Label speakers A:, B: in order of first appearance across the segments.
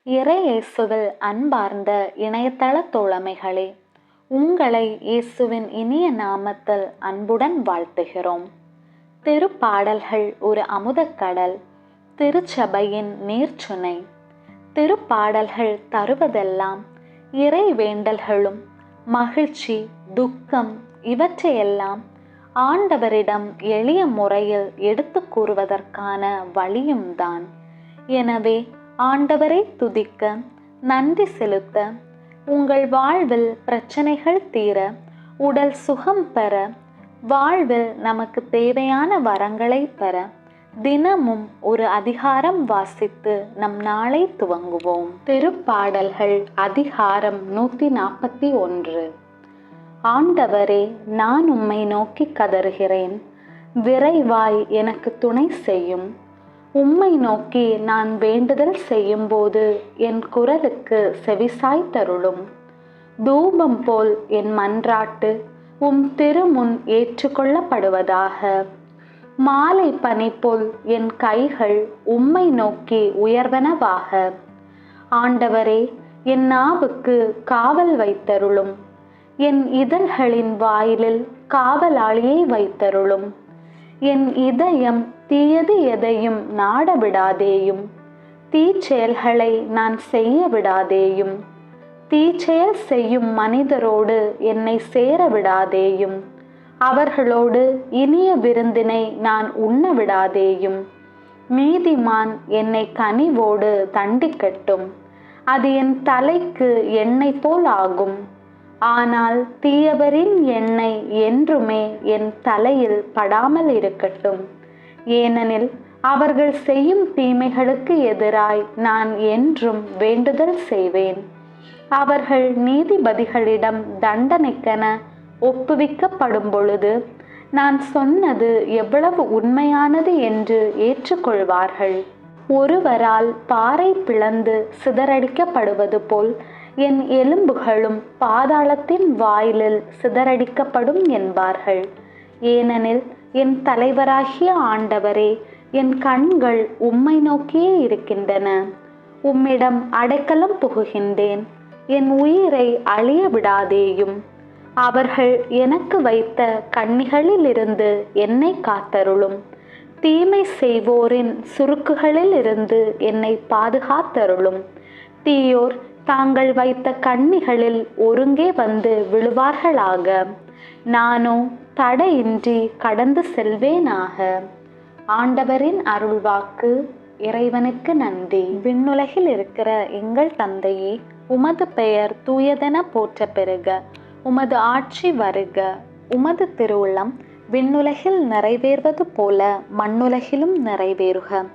A: இறை இயேசுவில் அன்பார்ந்த இணையதள தோழமைகளே, உங்களை இயேசுவின் இனிய நாமத்தில் அன்புடன் வாழ்த்துகிறோம். திருப்பாடல்கள் ஒரு அமுதக்கடல், திருச்சபையின் நீர்ச்சுனை. திருப்பாடல்கள் தருவதெல்லாம் இறை வேண்டல்களும் மகிழ்ச்சி, துக்கம் இவற்றையெல்லாம் ஆண்டவரிடம் எளிய முறையில் எடுத்து கூறுவதற்கான வழியும் தான். எனவே ஆண்டவரை துதிக்க, நன்றி செலுத்த, உங்கள் வாழ்வில் பிரச்சனைகள் தீர, உடல் சுகம் பெற, வாழ்வில் நமக்கு தேவையான வரங்களை பெற தினமும் ஒரு அதிகாரம் வாசித்து நம் நாளை துவங்குவோம். திருப்பாடல்கள் அதிகாரம் 141. ஆண்டவரே, நான் உம்மை நோக்கி கதறுகிறேன், விரைவாய் எனக்கு துணை செய்யும். உம்மை நோக்கி நான் வேண்டுதல் செய்யும்போது என் குரலுக்கு செவிசாய்த்தருளும். தூபம் போல் என் மன்றாட்டு உம் திருமுன் ஏற்றுக்கொள்ளப்படுவதாக. மாலை பனி போல் என் கைகள் உம்மை நோக்கி உயர்வனவாக. ஆண்டவரே, என் நாவுக்கு காவல் வைத்தருளும். என் இதழ்களின் வாயிலில் காவலாளியை வைத்தருளும். என் இதயம் தீயது எதையும் நாட விடாதேயும். தீச்செயல்களை நான் செய்ய விடாதேயும். தீச்செயல் செய்யும் மனிதரோடு என்னை சேர விடாதேயும். அவர்களோடு இனிய விருந்தினை நான் உண்ண விடாதேயும். நீதிமான் என்னை கனிவோடு தண்டிக்கட்டும், அது என் தலைக்கு எண்ணெய் போல் ஆகும். ஆனால் தீயவரின் எண்ணெய் என்றுமே என் தலையில் படாமல் இருக்கட்டும். ஏனெனில் அவர்கள் செய்யும் தீமைகளுக்கு எதிராய் நான் என்றும் வேண்டுதல் செய்வேன். அவர்கள் நீதிபதிகளிடம் தண்டனைக்கென ஒப்புவிக்கப்படும் பொழுது நான் சொன்னது எவ்வளவு உண்மையானது என்று ஏற்றுக்கொள்வார்கள். ஒருவரால் பாறை பிளந்து சிதறடிக்கப்படுவது போல் என் எலும்புகளும் பாதாளத்தின் வாயிலில் சிதறடிக்கப்படும் என்பார்கள். ஏனெனில் என் தலைவராகிய ஆண்டவரே, என் கண்கள் உம்மை நோக்கியே இருக்கின்றன. உம்மிடம் அடைக்கலம் புகுகின்றேன், என் உயிரை அழிய விடாதேயும். அவர்கள் எனக்கு வைத்த கண்ணிகளிலிருந்து என்னை காத்தருளும். தீமை செய்வோரின் சுருக்குகளில் இருந்து என்னை பாதுகாத்தருளும். தீயோர் தாங்கள் வைத்த கண்ணிகளில் ஒருங்கே வந்து விழுவார்களாக. நானோ தடையின்றி கடந்து செல்வேனாக. ஆண்டவரின் அருள்வாக்கு. இறைவனுக்கு நன்றி. விண்ணுலகில் இருக்கிற எங்கள் தந்தையே, உமது பெயர் தூயதென போற்ற பெறுக. உமது ஆட்சி வருக. உமது திருவுள்ளம் விண்ணுலகில் நிறைவேறுவது போல மண்ணுலகிலும் நிறைவேறுக.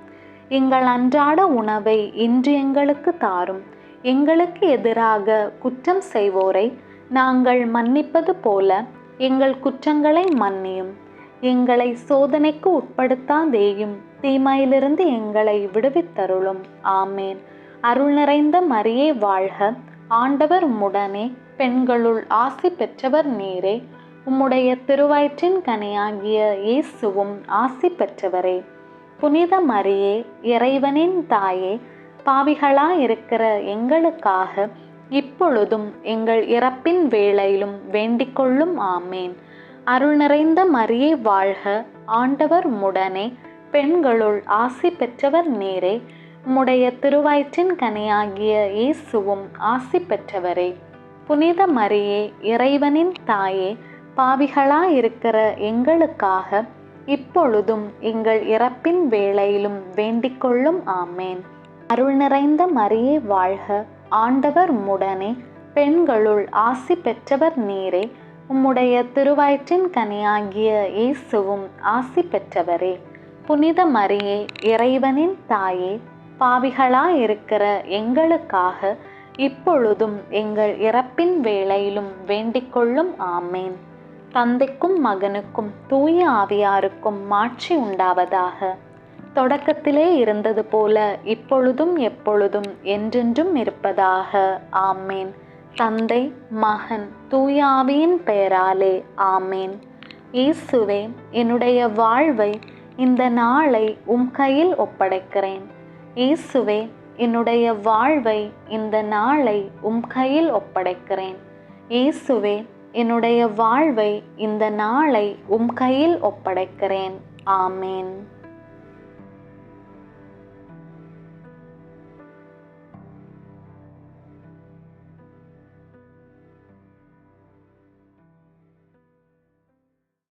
A: எங்கள் அன்றாட உணவை இன்று எங்களுக்கு தாரும். எங்களுக்கு எதிராக குற்றம் செய்வோரை நாங்கள் மன்னிப்பது போல எங்கள் குற்றங்களை மன்னியும். எங்களை சோதனைக்கு உட்படுத்தாதேயும், தீமையிலிருந்து எங்களை விடுவித்தருளும். ஆமேன். அருள் நிறைந்த மரியே வாழ்க. ஆண்டவர் உம்முடனே, பெண்களுள் ஆசி பெற்றவர் நீரே. உம்முடைய திருவயிற்றின் கனியாகிய இயேசுவும் ஆசி பெற்றவரே. புனித மரியே, இறைவனின் தாயே, பாவிகளாயிருக்கிற எங்களுக்காக இப்பொழுதும் எங்கள் இறப்பின் வேளையிலும் வேண்டிக் கொள்ளும். ஆமேன். அருள் நிறைந்த மரியே வாழ்க. ஆண்டவர் உம்முடனே, பெண்களுள் ஆசி பெற்றவர் நீரே. உம்முடைய திருவயிற்றின் கனியாகிய இயேசுவும் ஆசி பெற்றவரே. புனித மரியே, இறைவனின் தாயே, பாவிகளாயிருக்கிற எங்களுக்காக இப்பொழுதும் எங்கள் இறப்பின் வேளையிலும் வேண்டிக் கொள்ளும். ஆமேன். அருள் நிறைந்த மரியே வாழ்க. ஆண்டவர் உம்முடனே, பெண்களுள் ஆசி பெற்றவர் நீரே. உம்முடைய திருவயிற்றின் கனியாகிய இயேசுவும் ஆசி பெற்றவரே. புனித மரியே, இறைவனின் தாயே, பாவிகளாயிருக்கிற எங்களுக்காக இப்பொழுதும் எங்கள் இறப்பின் வேளையிலும் வேண்டிக் கொள்ளும். ஆமேன். தந்தைக்கும் மகனுக்கும் தூய ஆவியாருக்கும் மாட்சி உண்டாவதாக. தொடக்கத்திலே இருந்தது போல இப்பொழுதும் எப்பொழுதும் என்றென்றும் இருப்பதாக. ஆமேன். தந்தை, மகன், தூய ஆவியின் பெயராலே. ஆமேன். இயேசுவே, என்னுடைய வாழ்வை, இந்த நாளை உம் கையில் ஒப்படைக்கிறேன். இயேசுவே, என்னுடைய வாழ்வை இந்த நாளை உம் கையில் ஒப்படைக்கிறேன். இயேசுவே, என்னுடைய வாழ்வை இந்த நாளை உம் கையில் ஒப்படைக்கிறேன். ஆமேன்.